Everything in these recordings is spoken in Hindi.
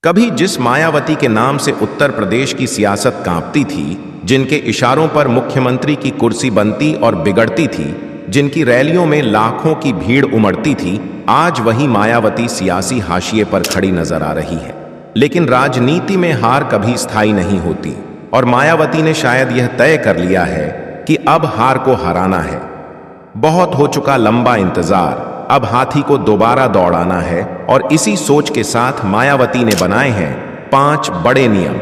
कभी जिस मायावती के नाम से उत्तर प्रदेश की सियासत कांपती थी, जिनके इशारों पर मुख्यमंत्री की कुर्सी बनती और बिगड़ती थी, जिनकी रैलियों में लाखों की भीड़ उमड़ती थी, आज वही मायावती सियासी हाशिए पर खड़ी नजर आ रही है। लेकिन राजनीति में हार कभी स्थायी नहीं होती और मायावती ने शायद यह तय कर लिया है कि अब हार को हराना है। बहुत हो चुका लंबा इंतजार, अब हाथी को दोबारा दौड़ाना है और इसी सोच के साथ मायावती ने बनाए हैं 5 बड़े नियम,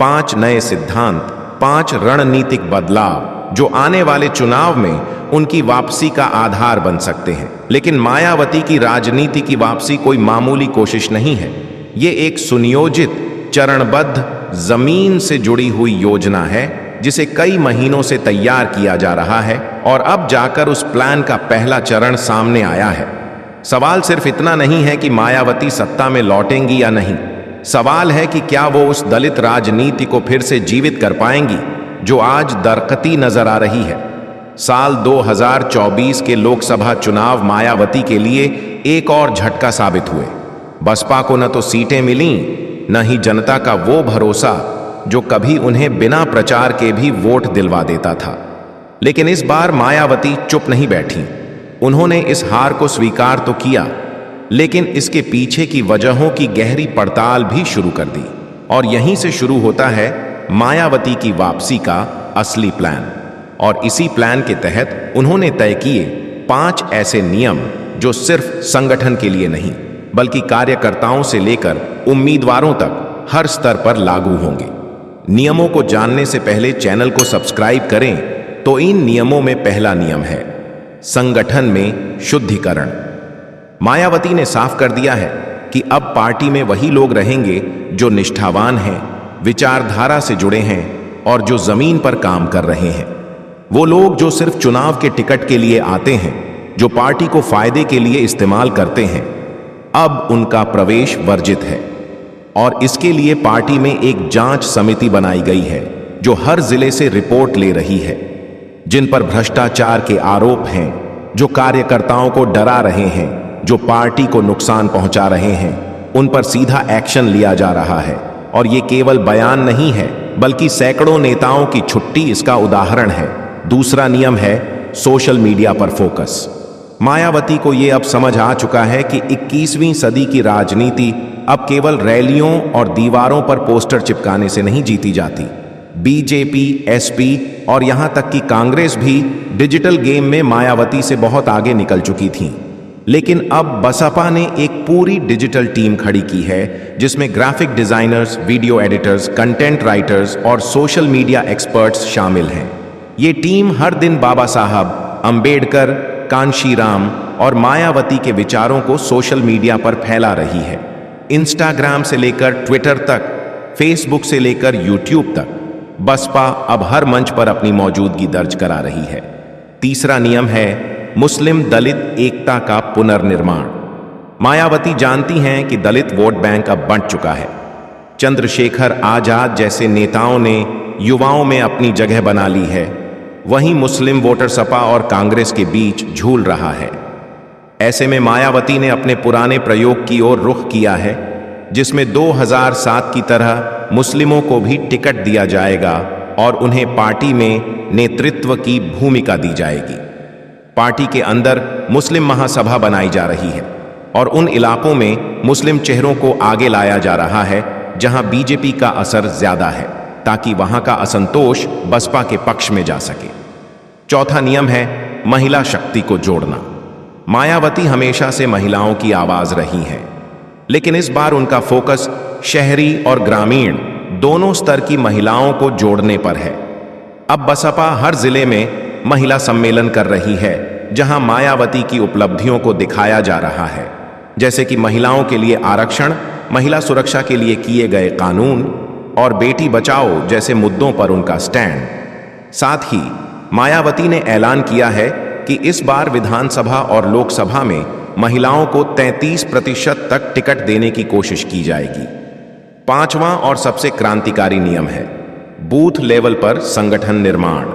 5 नए सिद्धांत, 5 रणनीतिक बदलाव जो आने वाले चुनाव में उनकी वापसी का आधार बन सकते हैं। लेकिन मायावती की राजनीति की वापसी कोई मामूली कोशिश नहीं है। ये एक सुनियोजित, चरणबद्ध, जमीन से जुड़ी हुई योजना है जिसे कई महीनों से तैयार किया जा रहा है और अब जाकर उस प्लान का पहला चरण सामने आया है। सवाल सिर्फ इतना नहीं है कि मायावती सत्ता में लौटेंगी या नहीं, सवाल है कि क्या वो उस दलित राजनीति को फिर से जीवित कर पाएंगी जो आज दरकती नजर आ रही है। साल 2024 के लोकसभा चुनाव मायावती के लिए एक और झटका साबित हुए। बसपा को न तो सीटें मिलीं, न ही जनता का वो भरोसा जो कभी उन्हें बिना प्रचार के भी वोट दिलवा देता था। लेकिन इस बार मायावती चुप नहीं बैठी। उन्होंने इस हार को स्वीकार तो किया, लेकिन इसके पीछे की वजहों की गहरी पड़ताल भी शुरू कर दी। और यहीं से शुरू होता है मायावती की वापसी का असली प्लान। और इसी प्लान के तहत उन्होंने तय किए 5 ऐसे नियम जो सिर्फ संगठन के लिए नहीं, बल्कि कार्यकर्ताओं से लेकर उम्मीदवारों तक हर स्तर पर लागू होंगे। नियमों को जानने से पहले चैनल को सब्सक्राइब करें। तो इन नियमों में पहला नियम है संगठन में शुद्धिकरण। मायावती ने साफ कर दिया है कि अब पार्टी में वही लोग रहेंगे जो निष्ठावान हैं, विचारधारा से जुड़े हैं और जो जमीन पर काम कर रहे हैं। वो लोग जो सिर्फ चुनाव के टिकट के लिए आते हैं, जो पार्टी को फायदे के लिए इस्तेमाल करते हैं, अब उनका प्रवेश वर्जित है। और इसके लिए पार्टी में एक जांच समिति बनाई गई है जो हर जिले से रिपोर्ट ले रही है। जिन पर भ्रष्टाचार के आरोप हैं, जो कार्यकर्ताओं को डरा रहे हैं, जो पार्टी को नुकसान पहुंचा रहे हैं, उन पर सीधा एक्शन लिया जा रहा है। और ये केवल बयान नहीं है, बल्कि सैकड़ों नेताओं की छुट्टी इसका उदाहरण है। दूसरा नियम है सोशल मीडिया पर फोकस। मायावती को यह अब समझ आ चुका है कि 21वीं सदी की राजनीति अब केवल रैलियों और दीवारों पर पोस्टर चिपकाने से नहीं जीती जाती। बीजेपी, एसपी और यहां तक कि कांग्रेस भी डिजिटल गेम में मायावती से बहुत आगे निकल चुकी थीं। लेकिन अब बसपा ने एक पूरी डिजिटल टीम खड़ी की है जिसमें graphic designers, video editors, content writers और सोशल मीडिया एक्सपर्ट्स शामिल हैं। ये टीम हर दिन बाबा साहब, अंबेडकर, कांशीराम और मायावती के विचारों को सोशल मीडिया पर फैला रही है। इंस्टाग्राम से लेकर ट्विटर तक, फेसबुक से लेकर यूट्यूब तक, बसपा अब हर मंच पर अपनी मौजूदगी दर्ज करा रही है। तीसरा नियम है मुस्लिम दलित एकता का पुनर्निर्माण। मायावती जानती हैं कि दलित वोट बैंक अब बंट चुका है। चंद्रशेखर आजाद जैसे नेताओं ने युवाओं में अपनी जगह बना ली है, वहीं मुस्लिम वोटर सपा और कांग्रेस के बीच झूल रहा है। ऐसे में मायावती ने अपने पुराने प्रयोग की ओर रुख किया है, जिसमें 2007 की तरह मुस्लिमों को भी टिकट दिया जाएगा और उन्हें पार्टी में नेतृत्व की भूमिका दी जाएगी। पार्टी के अंदर मुस्लिम महासभा बनाई जा रही है और उन इलाकों में मुस्लिम चेहरों को आगे लाया जा रहा है जहां बीजेपी का असर ज्यादा है, ताकि वहां का असंतोष बसपा के पक्ष में जा सके। चौथा नियम है महिला शक्ति को जोड़ना। मायावती हमेशा से महिलाओं की आवाज रही हैं, लेकिन इस बार उनका फोकस शहरी और ग्रामीण दोनों स्तर की महिलाओं को जोड़ने पर है। अब बसपा हर जिले में महिला सम्मेलन कर रही है जहां मायावती की उपलब्धियों को दिखाया जा रहा है, जैसे कि महिलाओं के लिए आरक्षण, महिला सुरक्षा के लिए किए गए कानून और बेटी बचाओ जैसे मुद्दों पर उनका स्टैंड। साथ ही मायावती ने ऐलान किया है कि इस बार विधानसभा और लोकसभा में महिलाओं को 33% तक टिकट देने की कोशिश की जाएगी। पांचवां और सबसे क्रांतिकारी नियम है बूथ लेवल पर संगठन निर्माण।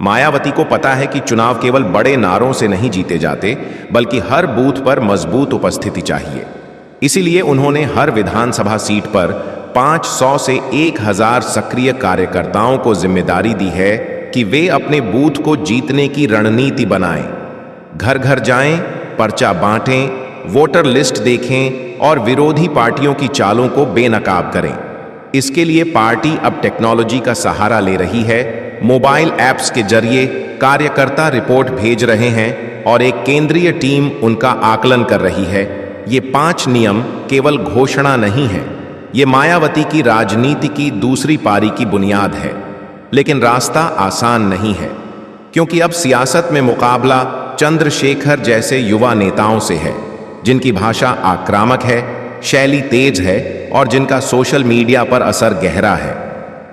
मायावती को पता है कि चुनाव केवल बड़े नारों से नहीं जीते जाते, बल्कि हर बूथ पर मजबूत उपस्थिति चाहिए। इसीलिए उन्होंने हर विधानसभा सीट पर 500 से 1000 सक्रिय कार्यकर्ताओं को जिम्मेदारी दी है कि वे अपने बूथ को जीतने की रणनीति बनाएं, घर घर जाएं, पर्चा बांटें, वोटर लिस्ट देखें और विरोधी पार्टियों की चालों को बेनकाब करें। इसके लिए पार्टी अब टेक्नोलॉजी का सहारा ले रही है। मोबाइल ऐप्स के जरिए कार्यकर्ता रिपोर्ट भेज रहे हैं और एक केंद्रीय टीम उनका आकलन कर रही है। ये 5 नियम केवल घोषणा नहीं है, ये मायावती की राजनीति की दूसरी पारी की बुनियाद है। लेकिन रास्ता आसान नहीं है, क्योंकि अब सियासत में मुकाबला चंद्रशेखर जैसे युवा नेताओं से है, जिनकी भाषा आक्रामक है, शैली तेज है और जिनका सोशल मीडिया पर असर गहरा है।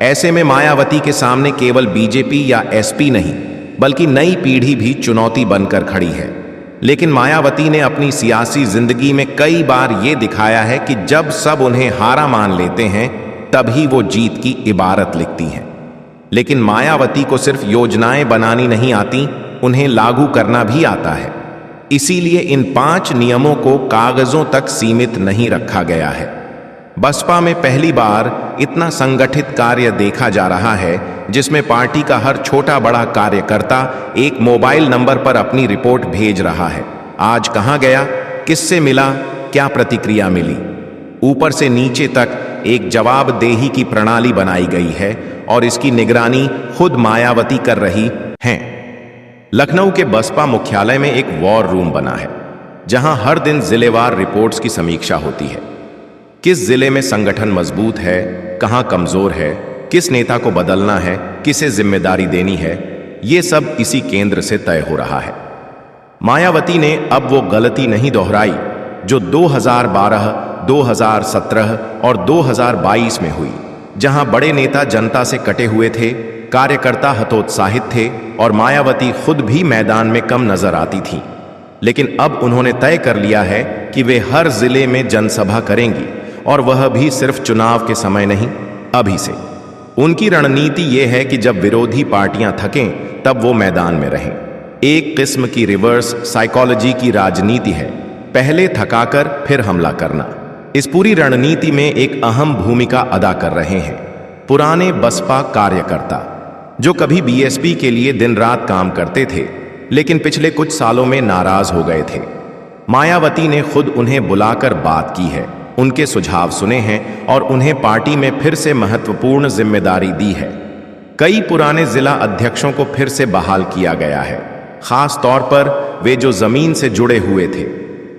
ऐसे में मायावती के सामने केवल बीजेपी या एसपी नहीं, बल्कि नई पीढ़ी भी चुनौती बनकर खड़ी है। लेकिन मायावती ने अपनी सियासी जिंदगी में कई बार ये दिखाया है कि जब सब उन्हें हारा मान लेते हैं, तभी वो जीत की इबारत लिखती हैं। लेकिन मायावती को सिर्फ योजनाएं बनानी नहीं आती, उन्हें लागू करना भी आता है। इसीलिए इन 5 नियमों को कागजों तक सीमित नहीं रखा गया है। बसपा में पहली बार इतना संगठित कार्य देखा जा रहा है, जिसमें पार्टी का हर छोटा बड़ा कार्यकर्ता एक मोबाइल नंबर पर अपनी रिपोर्ट भेज रहा है। आज कहां गया, किससे मिला, क्या प्रतिक्रिया मिली। ऊपर से नीचे तक एक जवाबदेही की प्रणाली बनाई गई है और इसकी निगरानी खुद मायावती कर रही हैं। लखनऊ के बसपा मुख्यालय में एक वॉर रूम बना है, जहां हर दिन जिलेवार रिपोर्ट्स की समीक्षा होती है। किस जिले में संगठन मजबूत है, कहां कमजोर है, किस नेता को बदलना है, किसे जिम्मेदारी देनी है, यह सब इसी केंद्र से तय हो रहा है। मायावती ने अब वो गलती नहीं दोहराई जो 2012, 2017 और 2022 में हुई, जहां बड़े नेता जनता से कटे हुए थे, कार्यकर्ता हतोत्साहित थे और मायावती खुद भी मैदान में कम नजर आती थी। लेकिन अब उन्होंने तय कर लिया है कि वे हर जिले में जनसभा करेंगी, और वह भी सिर्फ चुनाव के समय नहीं, अभी से। उनकी रणनीति यह है कि जब विरोधी पार्टियां थकें, तब वो मैदान में रहें। एक किस्म की रिवर्स साइकोलॉजी की राजनीति है, पहले थकाकर फिर हमला करना। इस पूरी रणनीति में एक अहम भूमिका अदा कर रहे हैं पुराने बसपा कार्यकर्ता, जो कभी बीएसपी के लिए दिन रात काम करते थे, लेकिन पिछले कुछ सालों में नाराज हो गए थे। मायावती ने खुद उन्हें बुलाकर बात की है, उनके सुझाव सुने हैं और उन्हें पार्टी में फिर से महत्वपूर्ण जिम्मेदारी दी है। कई पुराने जिला अध्यक्षों को फिर से बहाल किया गया है, खास तौर पर वे जो जमीन से जुड़े हुए थे।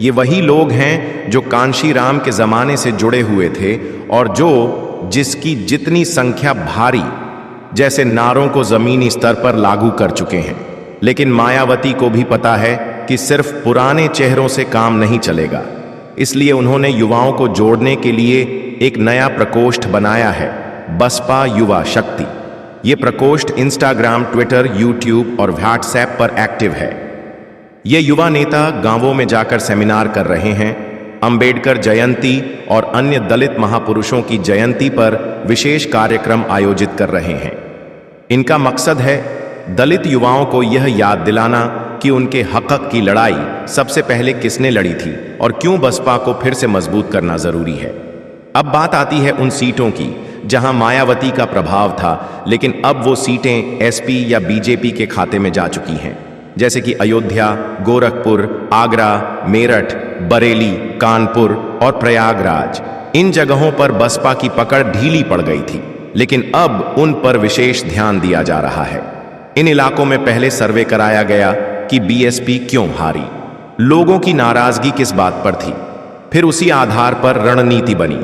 ये वही लोग हैं जो कांशीराम के जमाने से जुड़े हुए थे और जिसकी जितनी संख्या भारी जैसे नारों को जमीनी स्तर पर लागू कर चुके हैं। लेकिन मायावती को भी पता है कि सिर्फ पुराने चेहरों से काम नहीं चलेगा, इसलिए उन्होंने युवाओं को जोड़ने के लिए एक नया प्रकोष्ठ बनाया है, बसपा युवा शक्ति। ये प्रकोष्ठ इंस्टाग्राम, ट्विटर, यूट्यूब और व्हाट्सएप पर एक्टिव है। ये युवा नेता गांवों में जाकर सेमिनार कर रहे हैं, अंबेडकर जयंती और अन्य दलित महापुरुषों की जयंती पर विशेष कार्यक्रम आयोजित कर रहे हैं। इनका मकसद है दलित युवाओं को यह याद दिलाना कि उनके हक की लड़ाई सबसे पहले किसने लड़ी थी और क्यों बसपा को फिर से मजबूत करना जरूरी है। अब बात आती है उन सीटों की जहां मायावती का प्रभाव था, लेकिन अब वो सीटें एसपी या बीजेपी के खाते में जा चुकी हैं, जैसे कि अयोध्या, गोरखपुर, आगरा, मेरठ, बरेली, कानपुर और प्रयागराज। इन जगहों पर बसपा की पकड़ ढीली पड़ गई थी, लेकिन अब उन पर विशेष ध्यान दिया जा रहा है। इन इलाकों में पहले सर्वे कराया गया कि बीएसपी क्यों हारी, लोगों की नाराजगी किस बात पर थी। फिर उसी आधार पर रणनीति बनी।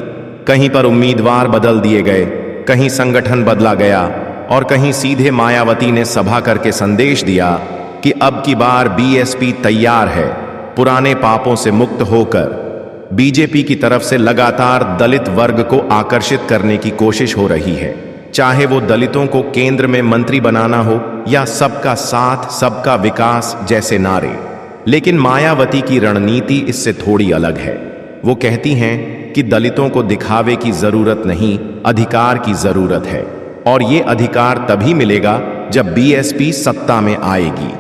कहीं पर उम्मीदवार बदल दिए गए, कहीं संगठन बदला गया और कहीं सीधे मायावती ने सभा करके संदेश दिया कि अब की बार बीएसपी तैयार है पुराने पापों से मुक्त होकर। बीजेपी की तरफ से लगातार दलित वर्ग को आकर्षित करने की कोशिश हो रही है, चाहे वो दलितों को केंद्र में मंत्री बनाना हो या सबका साथ सबका विकास जैसे नारे। लेकिन मायावती की रणनीति इससे थोड़ी अलग है। वो कहती हैं कि दलितों को दिखावे की जरूरत नहीं, अधिकार की जरूरत है, और ये अधिकार तभी मिलेगा जब बीएसपी सत्ता में आएगी।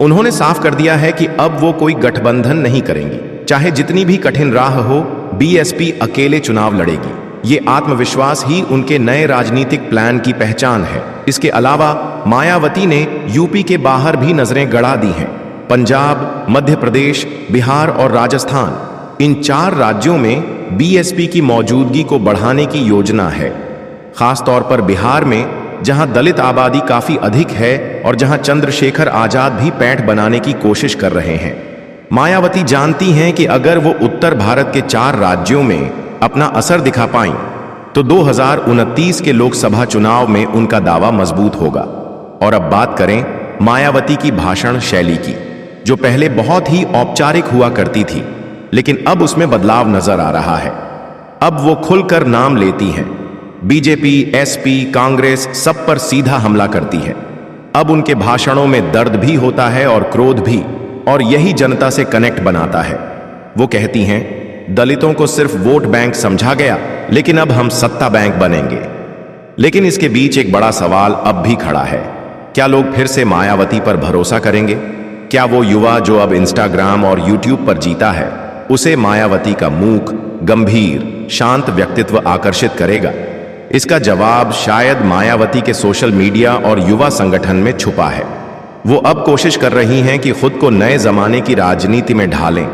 उन्होंने साफ कर दिया है कि अब वो कोई गठबंधन नहीं करेंगी, चाहे जितनी भी कठिन राह हो, बीएसपी अकेले चुनाव लड़ेगी। ये आत्मविश्वास ही उनके नए राजनीतिक प्लान की पहचान है। इसके अलावा मायावती ने यूपी के बाहर भी नजरें गड़ा दी हैं। पंजाब, मध्य प्रदेश, बिहार और राजस्थान, इन 4 राज्यों में बीएसपी की मौजूदगी को बढ़ाने की योजना है। खासतौर पर बिहार में, जहां दलित आबादी काफी अधिक है और जहां चंद्रशेखर आजाद भी पैठ बनाने की कोशिश कर रहे हैं। मायावती जानती हैं कि अगर वो उत्तर भारत के 4 राज्यों में अपना असर दिखा पाईं, तो 2029 के लोकसभा चुनाव में उनका दावा मजबूत होगा। और अब बात करें मायावती की भाषण शैली की, जो पहले बहुत ही औपचारिक हुआ करती थी, लेकिन अब उसमें बदलाव नजर आ रहा है। अब वो खुलकर नाम लेती हैं। बीजेपी, एसपी, कांग्रेस सब पर सीधा हमला करती है। अब उनके भाषणों में दर्द भी होता है और क्रोध भी, और यही जनता से कनेक्ट बनाता है। वो कहती हैं, दलितों को सिर्फ वोट बैंक समझा गया, लेकिन अब हम सत्ता बैंक बनेंगे। लेकिन इसके बीच एक बड़ा सवाल अब भी खड़ा है। क्या लोग फिर से मायावती पर भरोसा करेंगे? क्या वो युवा जो अब इंस्टाग्राम और यूट्यूब पर जीता है, उसे मायावती का मूक, गंभीर, शांत व्यक्तित्व आकर्षित करेगा? इसका जवाब शायद मायावती के सोशल मीडिया और युवा संगठन में छुपा है। वो अब कोशिश कर रही हैं कि खुद को नए जमाने की राजनीति में ढालें,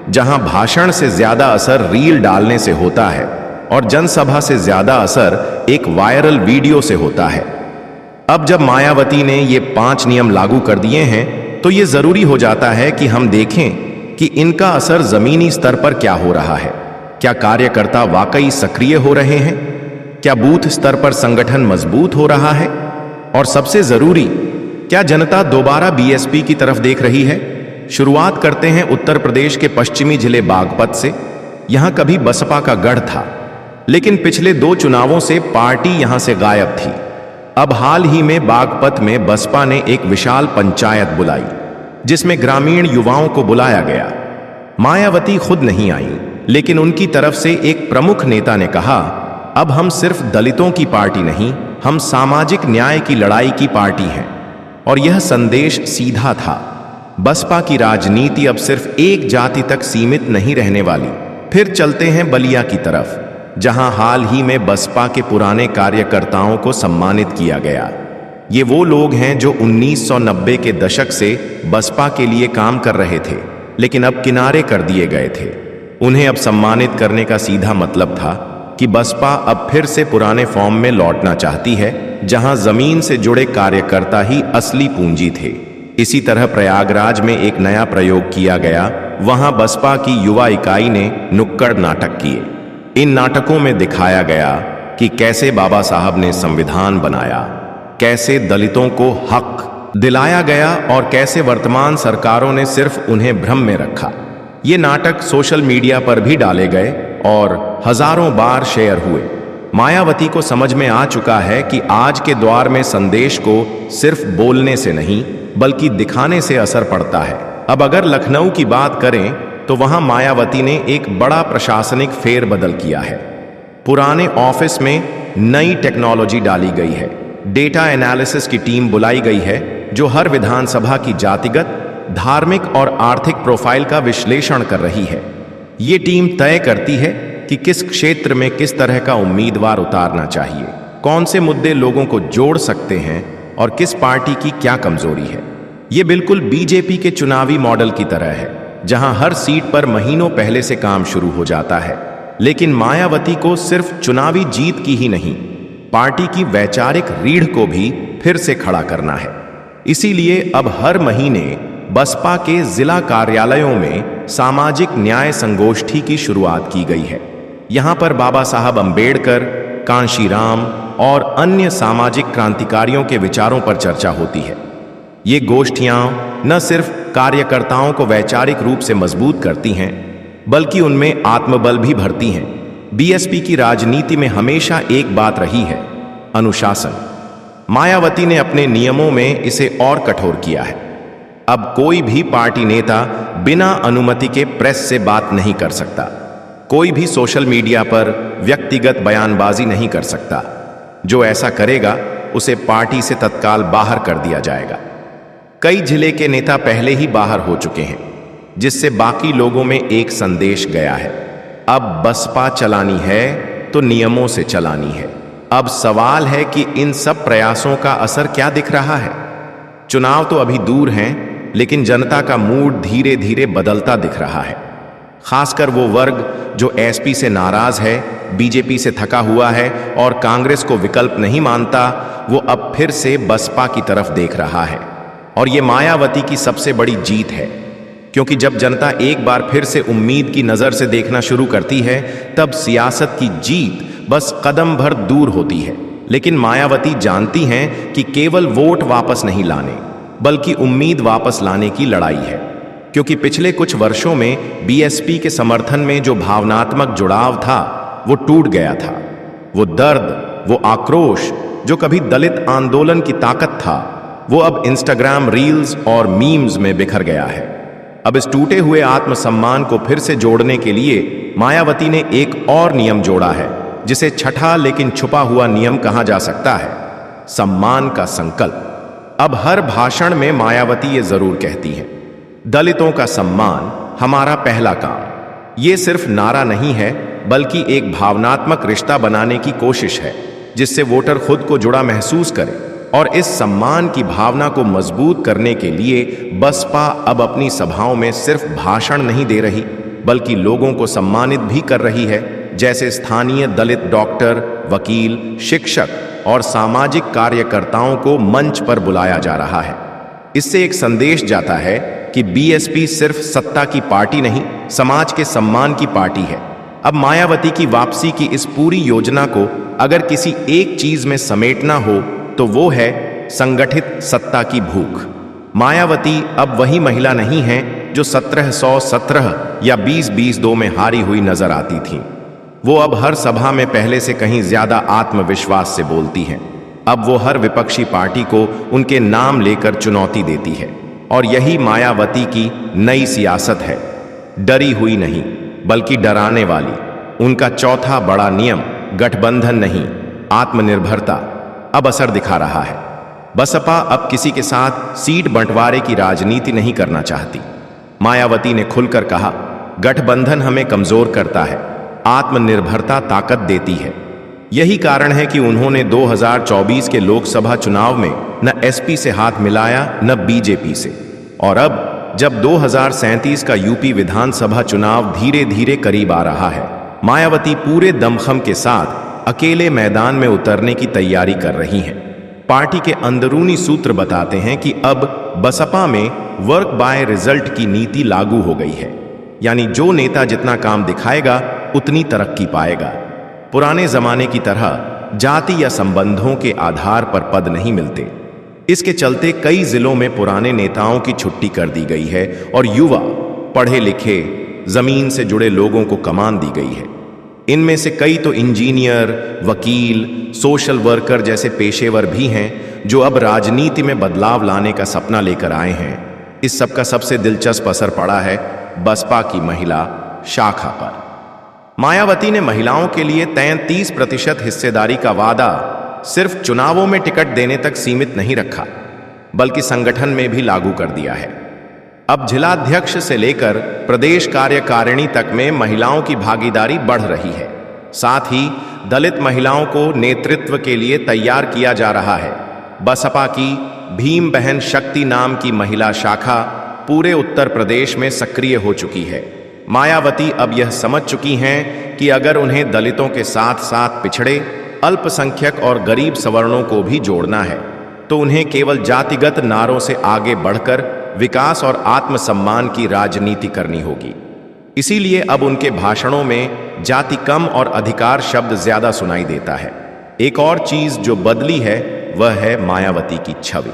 जहां भाषण से ज्यादा असर रील डालने से होता है और जनसभा से ज्यादा असर एक वायरल वीडियो से होता है। अब जब मायावती ने ये 5 नियम लागू कर दिए हैं, तो ये जरूरी हो जाता है कि हम देखें कि इनका असर जमीनी स्तर पर क्या हो रहा है। क्या कार्यकर्ता वाकई सक्रिय हो रहे हैं? क्या बूथ स्तर पर संगठन मजबूत हो रहा है? और सबसे जरूरी, क्या जनता दोबारा बीएसपी की तरफ देख रही है? शुरुआत करते हैं उत्तर प्रदेश के पश्चिमी जिले बागपत से। यहां कभी बसपा का गढ़ था, लेकिन पिछले 2 चुनावों से पार्टी यहां से गायब थी। अब हाल ही में बागपत में बसपा ने एक विशाल पंचायत बुलाई, जिसमें ग्रामीण युवाओं को बुलाया गया। मायावती खुद नहीं आई, लेकिन उनकी तरफ से एक प्रमुख नेता ने कहा, अब हम सिर्फ दलितों की पार्टी नहीं, हम सामाजिक न्याय की लड़ाई की पार्टी हैं। और यह संदेश सीधा था। बसपा की राजनीति अब सिर्फ एक जाति तक सीमित नहीं रहने वाली। फिर चलते हैं बलिया की तरफ, जहां हाल ही में बसपा के पुराने कार्यकर्ताओं को सम्मानित किया गया। ये वो लोग हैं जो 1990 के दशक से बसपा के लिए काम कर रहे थे, लेकिन अब किनारे कर दिए गए थे। उन्हें अब सम्मानित करने का सीधा मतलब था कि बसपा अब फिर से पुराने फॉर्म में लौटना चाहती है, जहां जमीन से जुड़े कार्यकर्ता ही असली पूंजी थे। इसी तरह प्रयागराज में एक नया प्रयोग किया गया। वहां बसपा की युवा इकाई ने नुक्कड़ नाटक किए। इन नाटकों में दिखाया गया कि कैसे बाबा साहब ने संविधान बनाया, कैसे दलितों को हक दिलाया गया और कैसे वर्तमान सरकारों ने सिर्फ उन्हें भ्रम में रखा। ये नाटक सोशल मीडिया पर भी डाले गए और हजारों बार शेयर हुए। मायावती को समझ में आ चुका है कि आज के दौर में संदेश को सिर्फ बोलने से नहीं, बल्कि दिखाने से असर पड़ता है। अब अगर लखनऊ की बात करें, तो वहां मायावती ने एक बड़ा प्रशासनिक फेरबदल किया है। पुराने ऑफिस में नई टेक्नोलॉजी डाली गई है। डेटा एनालिसिस की टीम बुलाई गई है, जो हर विधानसभा की जातिगत, धार्मिक और आर्थिक प्रोफाइल का विश्लेषण कर रही है। ये टीम तय करती है कि किस क्षेत्र में किस तरह का उम्मीदवार उतारना चाहिए, कौन से मुद्दे लोगों को जोड़ सकते हैं और किस पार्टी की क्या कमजोरी है। ये बिल्कुल बीजेपी के चुनावी मॉडल की तरह है, जहां हर सीट पर महीनों पहले से काम शुरू हो जाता है। लेकिन मायावती को सिर्फ चुनावी जीत की ही नहीं, पार्टी की वैचारिक रीढ़ को भी फिर से खड़ा करना है। इसीलिए अब हर महीने बसपा के जिला कार्यालयों में सामाजिक न्याय संगोष्ठी की शुरुआत की गई है। यहां पर बाबा साहब अंबेडकर, कांशीराम और अन्य सामाजिक क्रांतिकारियों के विचारों पर चर्चा होती है। ये गोष्ठियां न सिर्फ कार्यकर्ताओं को वैचारिक रूप से मजबूत करती हैं, बल्कि उनमें आत्मबल भी भरती हैं। बीएसपी की राजनीति में हमेशा एक बात रही है, अनुशासन। मायावती ने अपने नियमों में इसे और कठोर किया है। अब कोई भी पार्टी नेता बिना अनुमति के प्रेस से बात नहीं कर सकता। कोई भी सोशल मीडिया पर व्यक्तिगत बयानबाजी नहीं कर सकता। जो ऐसा करेगा, उसे पार्टी से तत्काल बाहर कर दिया जाएगा। कई जिले के नेता पहले ही बाहर हो चुके हैं, जिससे बाकी लोगों में एक संदेश गया है। अब बसपा चलानी है तो नियमों से चलानी है। अब सवाल है कि इन सब प्रयासों का असर क्या दिख रहा है। चुनाव तो अभी दूर हैं, लेकिन जनता का मूड धीरे धीरे बदलता दिख रहा है। खासकर वो वर्ग जो एसपी से नाराज है, बीजेपी से थका हुआ है और कांग्रेस को विकल्प नहीं मानता, वो अब फिर से बसपा की तरफ देख रहा है। और ये मायावती की सबसे बड़ी जीत है, क्योंकि जब जनता एक बार फिर से उम्मीद की नजर से देखना शुरू करती है, तब सियासत की जीत बस कदम भर दूर होती है। लेकिन मायावती जानती हैं कि केवल वोट वापस नहीं लाने, बल्कि उम्मीद वापस लाने की लड़ाई है। क्योंकि पिछले कुछ वर्षों में बीएसपी के समर्थन में जो भावनात्मक जुड़ाव था, वो टूट गया था। वो दर्द, वो आक्रोश जो कभी दलित आंदोलन की ताकत था, वो अब इंस्टाग्राम रील्स और मीम्स में बिखर गया है। अब इस टूटे हुए आत्मसम्मान को फिर से जोड़ने के लिए मायावती ने एक और नियम जोड़ा है, जिसे छठा लेकिन छुपा हुआ नियम कहा जा सकता है, सम्मान का संकल्प। अब हर भाषण में मायावती ये जरूर कहती हैं, दलितों का सम्मान हमारा पहला काम। ये सिर्फ नारा नहीं है, बल्कि एक भावनात्मक रिश्ता बनाने की कोशिश है, जिससे वोटर खुद को जुड़ा महसूस करे। और इस सम्मान की भावना को मजबूत करने के लिए बसपा अब अपनी सभाओं में सिर्फ भाषण नहीं दे रही, बल्कि लोगों को सम्मानित भी कर रही है। जैसे स्थानीय दलित डॉक्टर, वकील, शिक्षक और सामाजिक कार्यकर्ताओं को मंच पर बुलाया जा रहा है। इससे एक संदेश जाता है कि बीएसपी सिर्फ सत्ता की पार्टी नहीं, समाज के सम्मान की पार्टी है। अब मायावती की वापसी की इस पूरी योजना को अगर किसी एक चीज में समेटना हो, तो वो है संगठित सत्ता की भूख। मायावती अब वही महिला नहीं है जो 1717 या 2022 में हारी हुई नजर आती थी। वो अब हर सभा में पहले से कहीं ज्यादा आत्मविश्वास से बोलती हैं। अब वो हर विपक्षी पार्टी को उनके नाम लेकर चुनौती देती है। और यही मायावती की नई सियासत है, डरी हुई नहीं, बल्कि डराने वाली। उनका चौथा बड़ा नियम गठबंधन नहीं, आत्मनिर्भरता अब असर दिखा रहा है। बसपा अब किसी के साथ सीट बंटवारे की राजनीति नहीं करना चाहती। मायावती ने खुलकर कहा, गठबंधन हमें कमजोर करता है, आत्मनिर्भरता ताकत देती है। यही कारण है कि उन्होंने 2024 के लोकसभा चुनाव में न एसपी से हाथ मिलाया, न बीजेपी से। और अब जब 2037 का यूपी विधानसभा चुनाव धीरे धीरे करीब आ रहा है, मायावती पूरे दमखम के साथ अकेले मैदान में उतरने की तैयारी कर रही हैं। पार्टी के अंदरूनी सूत्र बताते हैं कि अब बसपा में वर्क बाय रिजल्ट की नीति लागू हो गई है, यानी जो नेता जितना काम दिखाएगा उतनी तरक्की पाएगा। पुराने जमाने की तरह जाति या संबंधों के आधार पर पद नहीं मिलते। इसके चलते कई जिलों में पुराने नेताओं की छुट्टी कर दी गई है और युवा, पढ़े लिखे, जमीन से जुड़े लोगों को कमान दी गई है। इनमें से कई तो इंजीनियर, वकील, सोशल वर्कर जैसे पेशेवर भी हैं, जो अब राजनीति में बदलाव लाने का सपना लेकर आए हैं। इस सब का सबसे दिलचस्प असर पड़ा है बसपा की महिला शाखा पर। मायावती ने महिलाओं के लिए 33% हिस्सेदारी का वादा सिर्फ चुनावों में टिकट देने तक सीमित नहीं रखा, बल्कि संगठन में भी लागू कर दिया है। अब जिलाध्यक्ष से लेकर प्रदेश कार्यकारिणी तक में महिलाओं की भागीदारी बढ़ रही है। साथ ही दलित महिलाओं को नेतृत्व के लिए तैयार किया जा रहा है। बसपा की भीम बहन शक्ति नाम की महिला शाखा पूरे उत्तर प्रदेश में सक्रिय हो चुकी है। मायावती अब यह समझ चुकी हैं कि अगर उन्हें दलितों के साथ साथ पिछड़े, अल्पसंख्यक और गरीब सवर्णों को भी जोड़ना है, तो उन्हें केवल जातिगत नारों से आगे बढ़कर विकास और आत्मसम्मान की राजनीति करनी होगी। इसीलिए अब उनके भाषणों में जाति कम और अधिकार शब्द ज्यादा सुनाई देता है। एक और चीज जो बदली है वह है मायावती की छवि।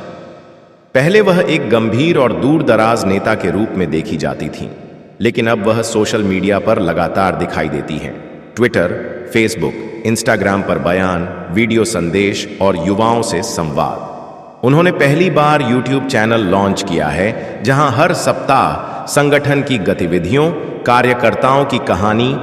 पहले वह एक गंभीर और दूरदराज नेता के रूप में देखी जाती थीं, लेकिन अब वह सोशल मीडिया पर लगातार दिखाई देती हैं। ट्विटर, फेसबुक, इंस्टाग्राम पर बयान, वीडियो संदेश और युवाओं से संवाद। उन्होंने पहली बार यूट्यूब चैनल लॉन्च किया है, जहां हर सप्ताह संगठन की गतिविधियों, कार्यकर्ताओं की कहानी